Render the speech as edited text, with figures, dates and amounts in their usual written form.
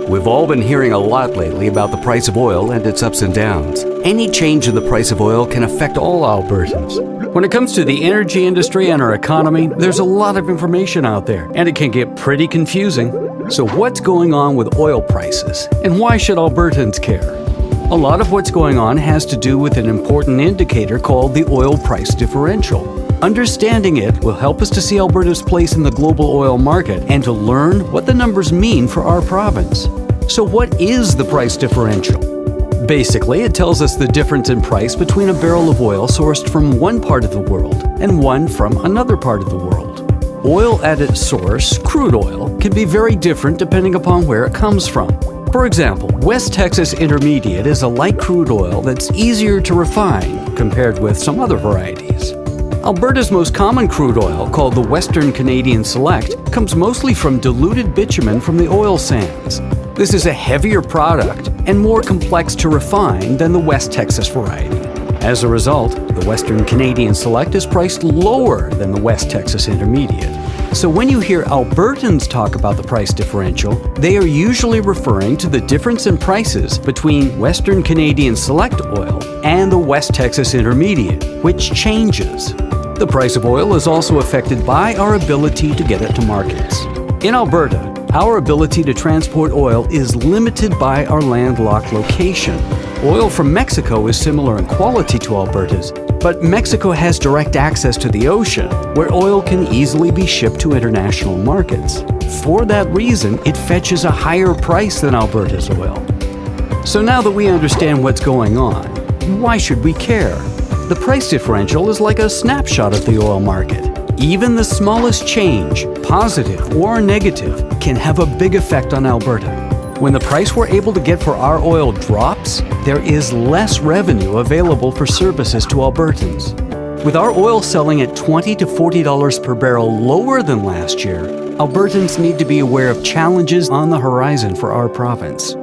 We've all been hearing a lot lately about the price of oil and its ups and downs. Any change in the price of oil can affect all Albertans. When it comes to the energy industry and our economy, there's a lot of information out there, and it can get pretty confusing. So what's going on with oil prices, and why should Albertans care? A lot of what's going on has to do with an important indicator called the oil price differential. Understanding it will help us to see Alberta's place in the global oil market and to learn what the numbers mean for our province. So what is the price differential? Basically, it tells us the difference in price between a barrel of oil sourced from one part of the world and one from another part of the world. Oil at its source, crude oil, can be very different depending upon where it comes from. For example, West Texas Intermediate is a light crude oil that's easier to refine compared with some other varieties. Alberta's most common crude oil, called the Western Canadian Select, comes mostly from diluted bitumen from the oil sands. This is a heavier product and more complex to refine than the West Texas variety. As a result, the Western Canadian Select is priced lower than the West Texas Intermediate. So when you hear Albertans talk about the price differential, they are usually referring to the difference in prices between Western Canadian Select oil and the West Texas Intermediate, which changes. The price of oil is also affected by our ability to get it to markets. In Alberta, our ability to transport oil is limited by our landlocked location. Oil from Mexico is similar in quality to Alberta's, but Mexico has direct access to the ocean, where oil can easily be shipped to international markets. For that reason, it fetches a higher price than Alberta's oil. So now that we understand what's going on, why should we care? The price differential is like a snapshot of the oil market. Even the smallest change, positive or negative, can have a big effect on Alberta. When the price we're able to get for our oil drops, there is less revenue available for services to Albertans. With our oil selling at $20 to $40 per barrel lower than last year, Albertans need to be aware of challenges on the horizon for our province.